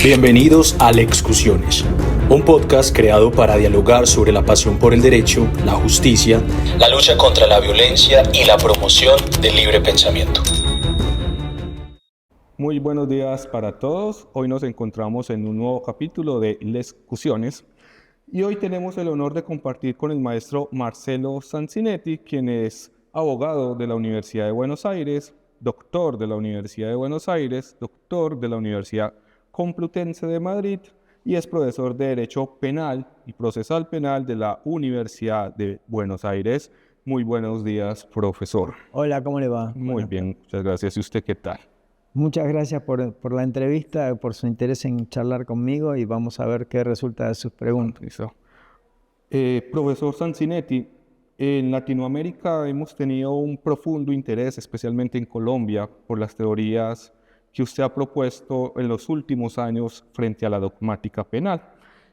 Bienvenidos a Lexcusiones, un podcast creado para dialogar sobre la pasión por el derecho, la justicia, la lucha contra la violencia y la promoción del libre pensamiento. Muy buenos días para todos. Hoy nos encontramos en un nuevo capítulo de Lexcusiones y hoy tenemos el honor de compartir con el maestro Marcelo Sanzinetti, quien es abogado de la Universidad de Buenos Aires, doctor de la Universidad de Buenos Aires, doctor de la Universidad Complutense de Madrid y es profesor de Derecho Penal y Procesal Penal de la Universidad de Buenos Aires. Muy buenos días, profesor. Hola, ¿cómo le va? Muy bien, muchas gracias. ¿Y usted qué tal? Muchas gracias por la entrevista, por su interés en charlar conmigo y vamos a ver qué resulta de sus preguntas. Listo. Profesor Sanzinetti, en Latinoamérica hemos tenido un profundo interés, especialmente en Colombia, por las teorías que usted ha propuesto en los últimos años frente a la dogmática penal.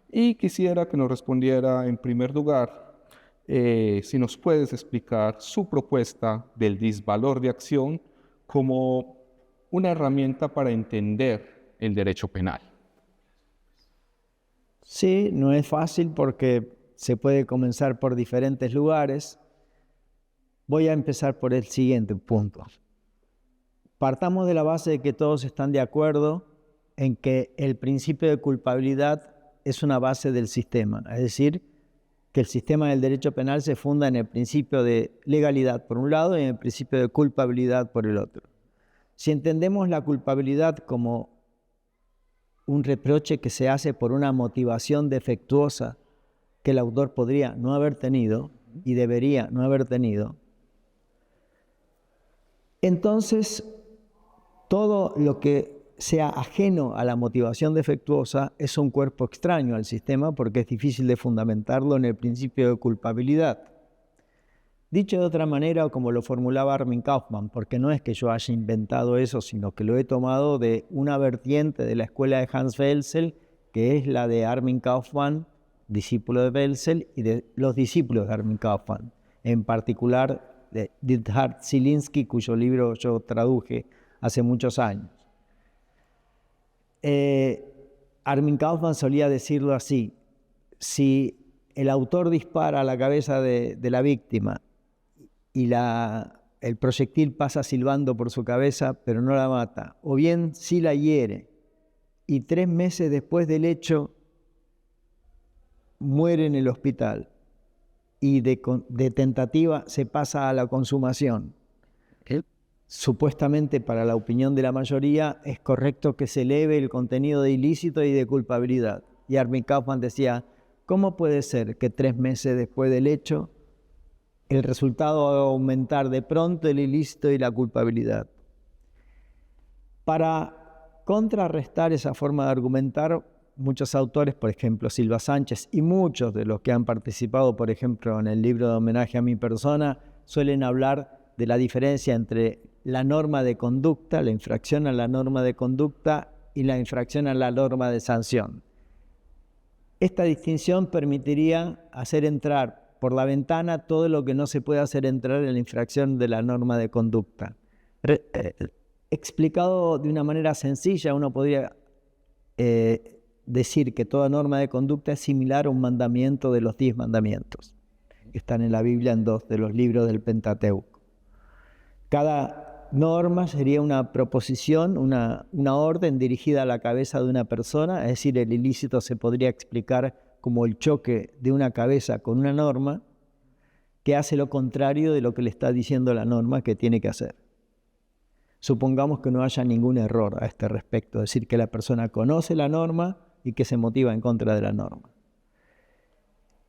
Y quisiera que nos respondiera, en primer lugar, si nos puedes explicar su propuesta del disvalor de acción como una herramienta para entender el derecho penal. Sí, no es fácil porque se puede comenzar por diferentes lugares. Voy a empezar por el siguiente punto. Partamos de la base de que todos están de acuerdo en que el principio de culpabilidad es una base del sistema, es decir, que el sistema del derecho penal se funda en el principio de legalidad por un lado y en el principio de culpabilidad por el otro. Si entendemos la culpabilidad como un reproche que se hace por una motivación defectuosa que el autor podría no haber tenido y debería no haber tenido, entonces todo lo que sea ajeno a la motivación defectuosa es un cuerpo extraño al sistema porque es difícil de fundamentarlo en el principio de culpabilidad. Dicho de otra manera, o como lo formulaba Armin Kaufmann, porque no es que yo haya inventado eso, sino que lo he tomado de una vertiente de la escuela de Hans Welzel, que es la de Armin Kaufmann, discípulo de Welzel, y de los discípulos de Armin Kaufmann, en particular de Dithard Zielinski, cuyo libro yo traduje hace muchos años. Armin Kaufmann solía decirlo así: si el autor dispara a la cabeza de la víctima y el proyectil pasa silbando por su cabeza, pero no la mata, o bien sí la hiere, y 3 meses después del hecho muere en el hospital, y de tentativa se pasa a la consumación. Supuestamente, para la opinión de la mayoría, es correcto que se eleve el contenido de ilícito y de culpabilidad. Y Armin Kaufmann decía: ¿cómo puede ser que 3 meses después del hecho el resultado va a aumentar de pronto el ilícito y la culpabilidad? Para contrarrestar esa forma de argumentar, muchos autores, por ejemplo Silva Sánchez, y muchos de los que han participado, por ejemplo, en el libro de homenaje a mi persona, suelen hablar de la diferencia entre la norma de conducta, la infracción a la norma de conducta, y la infracción a la norma de sanción. Esta distinción permitiría hacer entrar por la ventana todo lo que no se puede hacer entrar en la infracción de la norma de conducta. Explicado de una manera sencilla, uno podría decir que toda norma de conducta es similar a un mandamiento de los 10 mandamientos, que están en la Biblia en 2 de los libros del Pentateuco. Cada norma sería una proposición, una orden dirigida a la cabeza de una persona, es decir, el ilícito se podría explicar como el choque de una cabeza con una norma que hace lo contrario de lo que le está diciendo la norma que tiene que hacer. Supongamos que no haya ningún error a este respecto, es decir, que la persona conoce la norma y que se motiva en contra de la norma.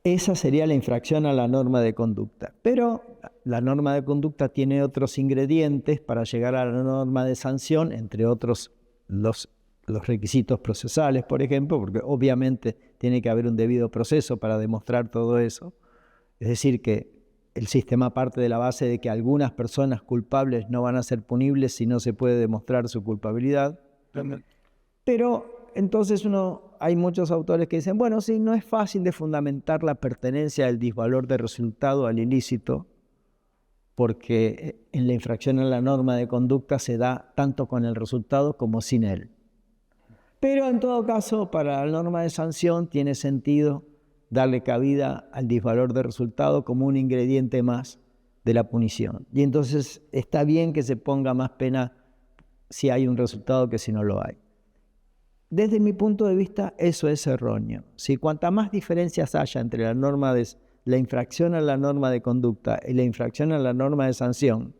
Esa sería la infracción a la norma de conducta. Pero la norma de conducta tiene otros ingredientes para llegar a la norma de sanción, entre otros los requisitos procesales, por ejemplo, porque obviamente tiene que haber un debido proceso para demostrar todo eso. Es decir, que el sistema parte de la base de que algunas personas culpables no van a ser punibles si no se puede demostrar su culpabilidad. Pero entonces hay muchos autores que dicen, bueno, sí, no es fácil de fundamentar la pertenencia del disvalor de resultado al ilícito, porque en la infracción a la norma de conducta se da tanto con el resultado como sin él. Pero en todo caso, para la norma de sanción tiene sentido darle cabida al disvalor de resultado como un ingrediente más de la punición. Y entonces está bien que se ponga más pena si hay un resultado que si no lo hay. Desde mi punto de vista, eso es erróneo. Si cuanta más diferencias haya entre la infracción a la norma de conducta y la infracción a la norma de sanción,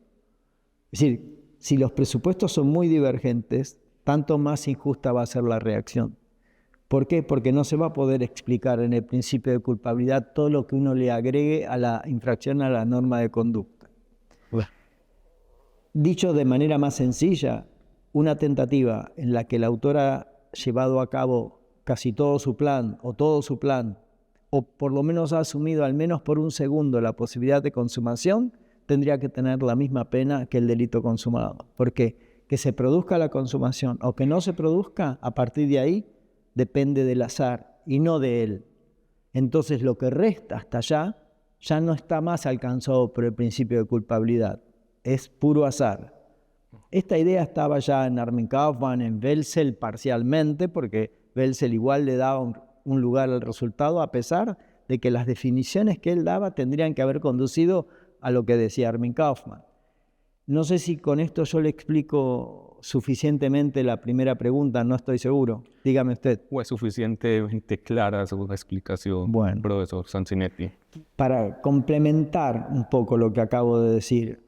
es decir, si los presupuestos son muy divergentes, tanto más injusta va a ser la reacción. ¿Por qué? Porque no se va a poder explicar en el principio de culpabilidad todo lo que uno le agregue a la infracción a la norma de conducta. Bueno. Dicho de manera más sencilla, una tentativa en la que el autor ha llevado a cabo casi todo su plan, o por lo menos ha asumido al menos por un segundo la posibilidad de consumación, tendría que tener la misma pena que el delito consumado. ¿Por qué? Que se produzca la consumación o que no se produzca, a partir de ahí depende del azar y no de él. Entonces lo que resta hasta allá ya no está más alcanzado por el principio de culpabilidad, es puro azar. Esta idea estaba ya en Armin Kaufmann, en Welzel parcialmente, porque Welzel igual le daba un lugar al resultado, a pesar de que las definiciones que él daba tendrían que haber conducido a lo que decía Armin Kaufmann. No sé si con esto yo le explico suficientemente la primera pregunta, no estoy seguro. Dígame usted. ¿Fue suficientemente clara su explicación, bueno, profesor Sanzinetti? Para complementar un poco lo que acabo de decir,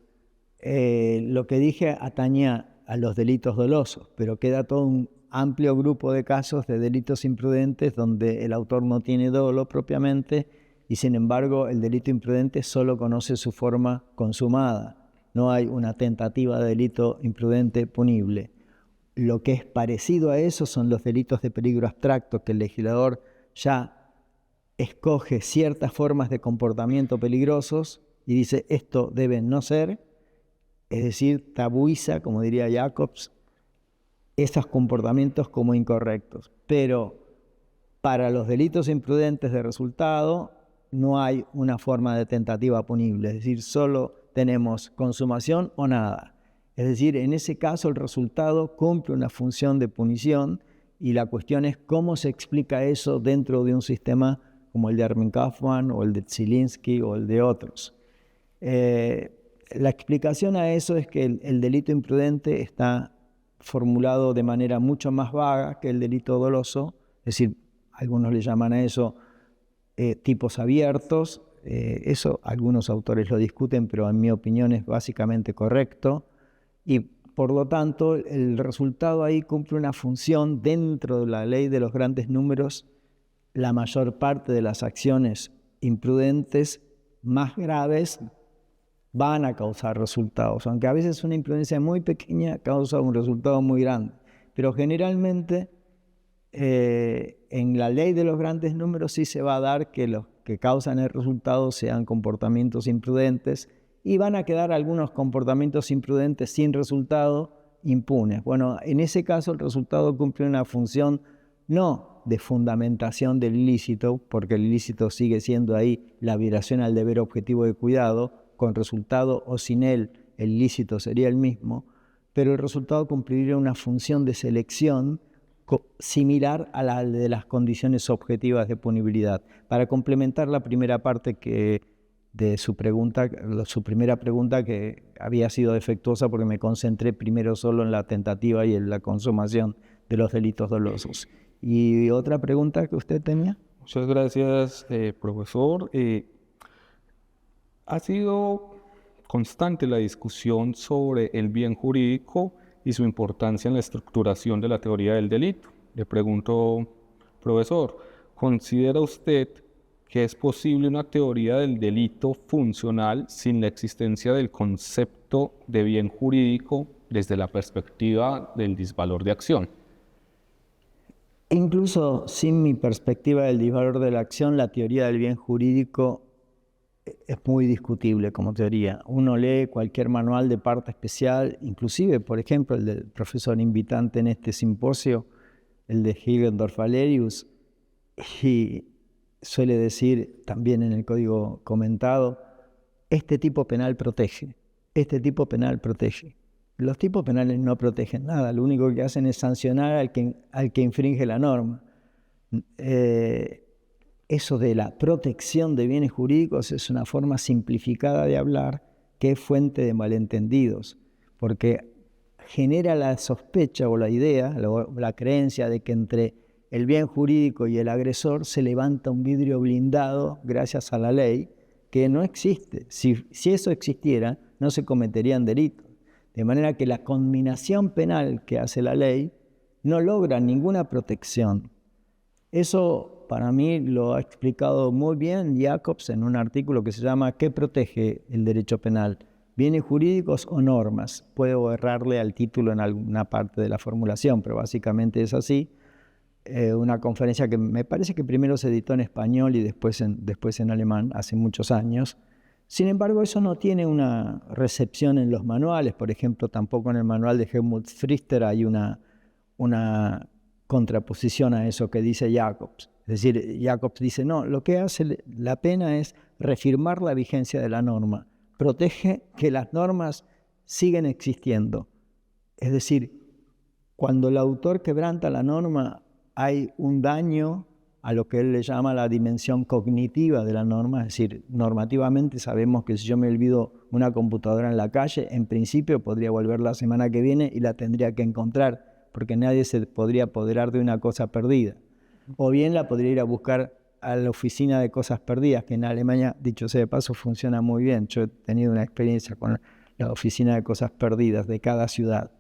lo que dije atañía a los delitos dolosos, pero queda todo un amplio grupo de casos de delitos imprudentes donde el autor no tiene dolo propiamente y sin embargo el delito imprudente solo conoce su forma consumada. No hay una tentativa de delito imprudente punible. Lo que es parecido a eso son los delitos de peligro abstracto, que el legislador ya escoge ciertas formas de comportamiento peligrosos y dice esto debe no ser, es decir, tabuiza, como diría Jacobs, esos comportamientos como incorrectos. Pero para los delitos imprudentes de resultado no hay una forma de tentativa punible, es decir, solo tenemos consumación o nada. Es decir, en ese caso el resultado cumple una función de punición y la cuestión es cómo se explica eso dentro de un sistema como el de Armin Kaufmann o el de Zielinski o el de otros. La explicación a eso es que el delito imprudente está formulado de manera mucho más vaga que el delito doloso, es decir, algunos le llaman a eso tipos abiertos. Eso algunos autores lo discuten, pero en mi opinión es básicamente correcto. Y por lo tanto, el resultado ahí cumple una función dentro de la ley de los grandes números. La mayor parte de las acciones imprudentes más graves van a causar resultados, aunque a veces una imprudencia muy pequeña causa un resultado muy grande. Pero generalmente en la ley de los grandes números sí se va a dar que los que causan el resultado sean comportamientos imprudentes y van a quedar algunos comportamientos imprudentes sin resultado impunes. Bueno, en ese caso el resultado cumple una función no de fundamentación del ilícito, porque el ilícito sigue siendo ahí la violación al deber objetivo de cuidado, con resultado o sin él el ilícito sería el mismo, pero el resultado cumpliría una función de selección similar a la de las condiciones objetivas de punibilidad. Para complementar la primera parte de su primera pregunta que había sido defectuosa porque me concentré primero solo en la tentativa y en la consumación de los delitos dolosos. ¿Y otra pregunta que usted tenía? Muchas gracias, profesor. Ha sido constante la discusión sobre el bien jurídico y su importancia en la estructuración de la teoría del delito. Le pregunto, profesor, ¿considera usted que es posible una teoría del delito funcional sin la existencia del concepto de bien jurídico desde la perspectiva del disvalor de acción? Incluso sin mi perspectiva del disvalor de la acción, la teoría del bien jurídico es muy discutible como teoría. Uno lee cualquier manual de parte especial, inclusive, por ejemplo, el del profesor invitante en este simposio, el de Hilgendorf Valerius, y suele decir también en el código comentado, este tipo penal protege, este tipo penal protege. Los tipos penales no protegen nada, lo único que hacen es sancionar al que infringe la norma. Eso de la protección de bienes jurídicos es una forma simplificada de hablar que es fuente de malentendidos, porque genera la sospecha o la idea, la creencia de que entre el bien jurídico y el agresor se levanta un vidrio blindado gracias a la ley, que no existe. Si eso existiera, no se cometerían delitos. De manera que la conminación penal que hace la ley no logra ninguna protección. Eso para mí lo ha explicado muy bien Jacobs en un artículo que se llama ¿Qué protege el derecho penal? ¿Bienes jurídicos o normas? Puedo errarle al título en alguna parte de la formulación, pero básicamente es así. Una conferencia que me parece que primero se editó en español y después en alemán, hace muchos años. Sin embargo, eso no tiene una recepción en los manuales. Por ejemplo, tampoco en el manual de Helmut Pfister hay una contraposición a eso que dice Jacobs. Es decir, Jacobs dice, no, lo que hace la pena es reafirmar la vigencia de la norma. Protege que las normas siguen existiendo. Es decir, cuando el autor quebranta la norma, hay un daño a lo que él le llama la dimensión cognitiva de la norma. Es decir, normativamente sabemos que si yo me olvido una computadora en la calle, en principio podría volver la semana que viene y la tendría que encontrar, porque nadie se podría apoderar de una cosa perdida. O bien la podría ir a buscar a la oficina de cosas perdidas, que en Alemania, dicho sea de paso, funciona muy bien. Yo he tenido una experiencia con la oficina de cosas perdidas de cada ciudad.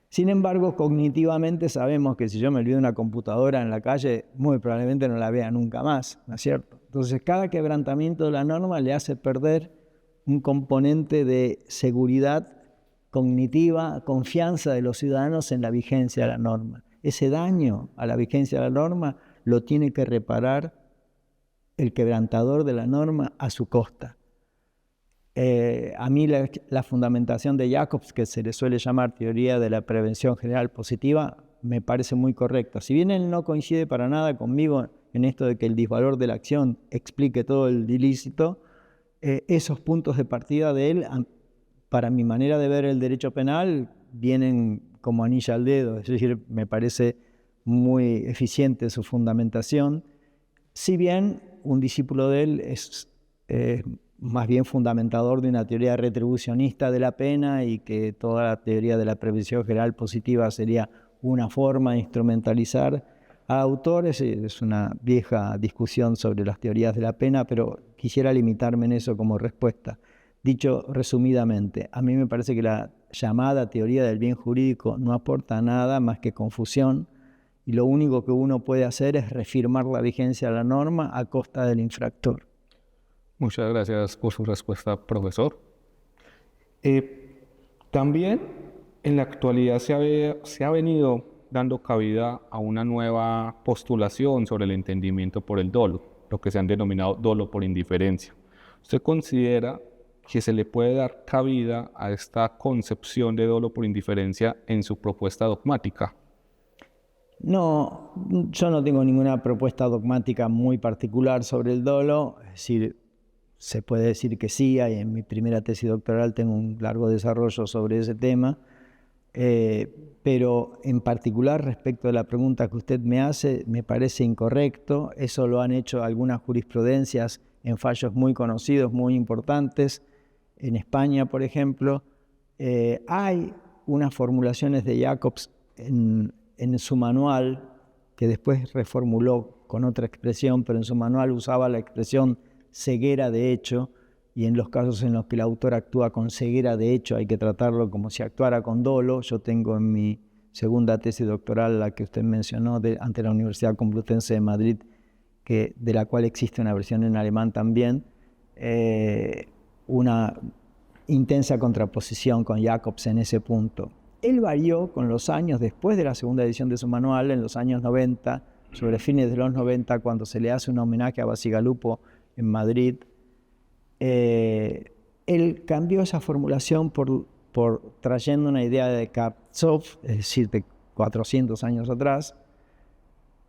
Sin embargo, cognitivamente sabemos que si yo me olvido una computadora en la calle, muy probablemente no la vea nunca más, ¿no es cierto? Entonces, cada quebrantamiento de la norma le hace perder un componente de seguridad cognitiva, confianza de los ciudadanos en la vigencia de la norma. Ese daño a la vigencia de la norma lo tiene que reparar el quebrantador de la norma a su costa. A mí la fundamentación de Jacobs, que se le suele llamar teoría de la prevención general positiva, me parece muy correcta. Si bien él no coincide para nada conmigo en esto de que el disvalor de la acción explique todo el ilícito, esos puntos de partida de él, para mi manera de ver el derecho penal, vienen como anilla al dedo. Es decir, me parece muy eficiente su fundamentación. Si bien un discípulo de él es más bien fundamentador de una teoría retribucionista de la pena y que toda la teoría de la prevención general positiva sería una forma de instrumentalizar a autores. Es una vieja discusión sobre las teorías de la pena, pero quisiera limitarme en eso como respuesta. Dicho resumidamente, a mí me parece que la llamada teoría del bien jurídico no aporta nada más que confusión, y lo único que uno puede hacer es reafirmar la vigencia de la norma a costa del infractor. Muchas gracias por su respuesta, profesor. También en la actualidad se ha venido dando cabida a una nueva postulación sobre el entendimiento por el dolo, lo que se han denominado dolo por indiferencia. ¿Usted considera que se le puede dar cabida a esta concepción de dolo por indiferencia en su propuesta dogmática? No, yo no tengo ninguna propuesta dogmática muy particular sobre el dolo. Es decir, se puede decir que sí, en mi primera tesis doctoral tengo un largo desarrollo sobre ese tema, pero en particular respecto a la pregunta que usted me hace, me parece incorrecto. Eso lo han hecho algunas jurisprudencias en fallos muy conocidos, muy importantes. En España, por ejemplo, hay unas formulaciones de Jacobs en su manual, que después reformuló con otra expresión, pero en su manual usaba la expresión ceguera de hecho, y en los casos en los que el autor actúa con ceguera de hecho hay que tratarlo como si actuara con dolo. Yo tengo en mi segunda tesis doctoral, la que usted mencionó, ante la Universidad Complutense de Madrid, de la cual existe una versión en alemán también, una intensa contraposición con Jacobs en ese punto. Él varió con los años, después de la segunda edición de su manual, en los años 90, sobre fines de los 90, cuando se le hace un homenaje a Bacigalupo en Madrid. Él cambió esa formulación por trayendo una idea de Karpov, es decir, de 400 años atrás,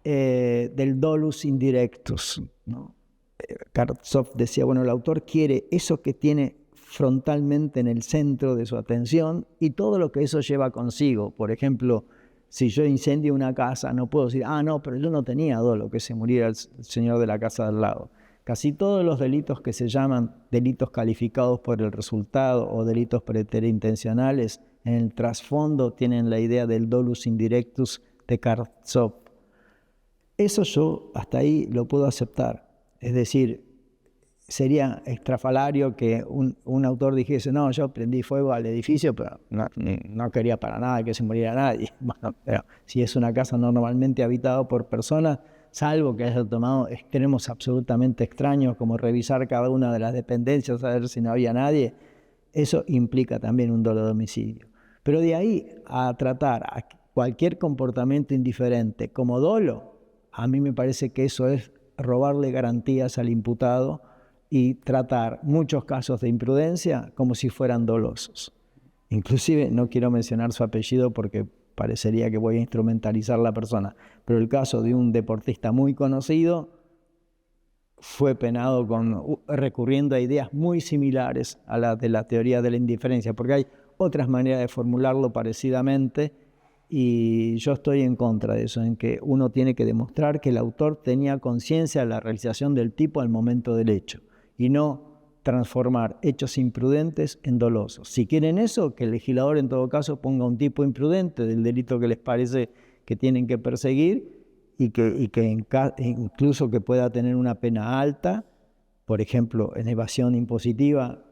del dolus indirectus, ¿no? Karpov decía, bueno, el autor quiere eso que tiene frontalmente en el centro de su atención y todo lo que eso lleva consigo. Por ejemplo, si yo incendio una casa, no puedo decir, no, pero yo no tenía dolo que se muriera el señor de la casa del lado. Casi todos los delitos que se llaman delitos calificados por el resultado o delitos preterintencionales, en el trasfondo tienen la idea del dolus indirectus de Karamazov. Eso yo hasta ahí lo puedo aceptar. Es decir, sería estrafalario que un autor dijese, no, yo prendí fuego al edificio, pero no quería para nada que se muriera nadie. Bueno, pero si es una casa normalmente habitada por personas, salvo que haya tomado extremos absolutamente extraños, como revisar cada una de las dependencias a ver si no había nadie, eso implica también un dolo de homicidio. Pero de ahí a tratar a cualquier comportamiento indiferente como dolo, a mí me parece que eso es robarle garantías al imputado y tratar muchos casos de imprudencia como si fueran dolosos. Inclusive, no quiero mencionar su apellido porque parecería que voy a instrumentalizar la persona, pero el caso de un deportista muy conocido fue penado recurriendo a ideas muy similares a las de la teoría de la indiferencia, porque hay otras maneras de formularlo parecidamente, y yo estoy en contra de eso, en que uno tiene que demostrar que el autor tenía conciencia de la realización del tipo al momento del hecho, y no transformar hechos imprudentes en dolosos. Si quieren eso, que el legislador en todo caso ponga un tipo imprudente del delito que les parece que tienen que perseguir y que incluso que pueda tener una pena alta, por ejemplo, en evasión impositiva,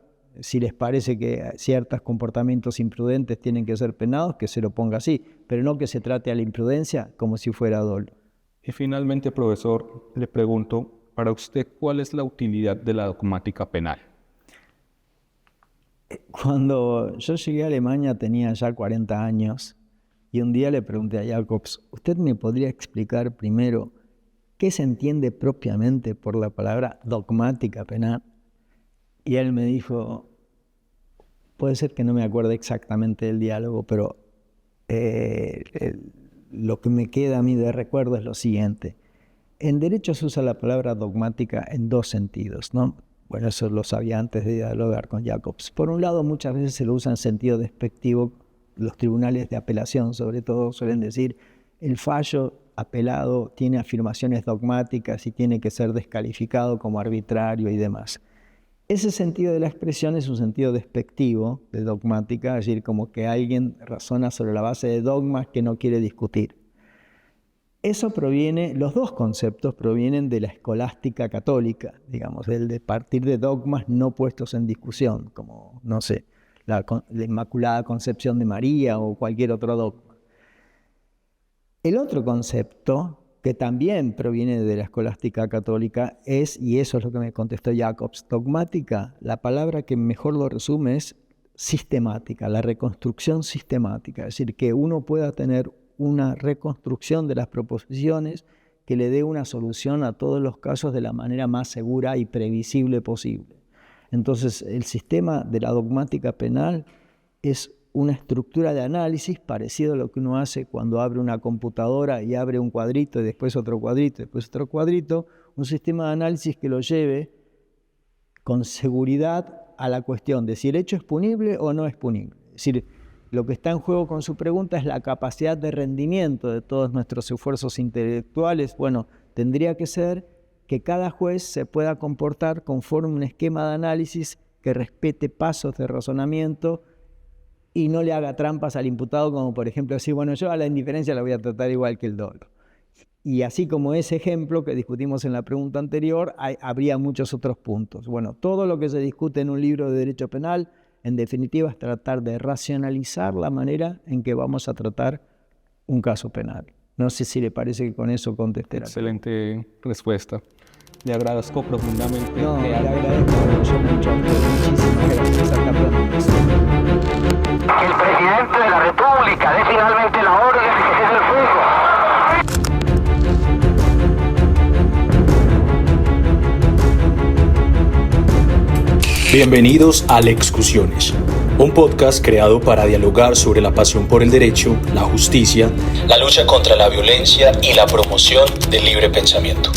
si les parece que ciertos comportamientos imprudentes tienen que ser penados, que se lo ponga así, pero no que se trate a la imprudencia como si fuera dolo. Y finalmente, profesor, le pregunto, para usted, ¿cuál es la utilidad de la dogmática penal? Cuando yo llegué a Alemania tenía ya 40 años y un día le pregunté a Jacobs, ¿usted me podría explicar primero qué se entiende propiamente por la palabra dogmática penal? Y él me dijo, puede ser que no me acuerde exactamente del diálogo, pero lo que me queda a mí de recuerdo es lo siguiente. En derecho se usa la palabra dogmática en dos sentidos, ¿no? Bueno, eso lo sabía antes de dialogar con Jacobs. Por un lado, muchas veces se lo usa en sentido despectivo. Los tribunales de apelación, sobre todo, suelen decir el fallo apelado tiene afirmaciones dogmáticas y tiene que ser descalificado como arbitrario y demás. Ese sentido de la expresión es un sentido despectivo de dogmática, es decir, como que alguien razona sobre la base de dogmas que no quiere discutir. Eso los dos conceptos provienen de la escolástica católica, digamos, de partir de dogmas no puestos en discusión, como, no sé, la Inmaculada Concepción de María o cualquier otro dogma. El otro concepto, que también proviene de la escolástica católica, y eso es lo que me contestó Jacobs, dogmática, la palabra que mejor lo resume es sistemática, la reconstrucción sistemática, es decir, que uno pueda tener una reconstrucción de las proposiciones que le dé una solución a todos los casos de la manera más segura y previsible posible. Entonces, el sistema de la dogmática penal es una estructura de análisis parecido a lo que uno hace cuando abre una computadora y abre un cuadrito y después otro cuadrito, después otro cuadrito, un sistema de análisis que lo lleve con seguridad a la cuestión de si el hecho es punible o no es punible. Es decir, lo que está en juego con su pregunta es la capacidad de rendimiento de todos nuestros esfuerzos intelectuales. Bueno, tendría que ser que cada juez se pueda comportar conforme a un esquema de análisis que respete pasos de razonamiento y no le haga trampas al imputado, como por ejemplo decir, bueno, yo a la indiferencia la voy a tratar igual que el dolo. Y así como ese ejemplo que discutimos en la pregunta anterior, habría muchos otros puntos. Bueno, todo lo que se discute en un libro de derecho penal, en definitiva, es tratar de racionalizar la manera en que vamos a tratar un caso penal. No sé si le parece que con eso contesté. Excelente respuesta. Le agradezco profundamente. No, le agradezco yo mucho. Muchísimas gracias. Hasta pronto. El presidente de la República dé finalmente la orden de que cese el fuego. Bienvenidos a Lexcusiones, un podcast creado para dialogar sobre la pasión por el derecho, la justicia, la lucha contra la violencia y la promoción del libre pensamiento.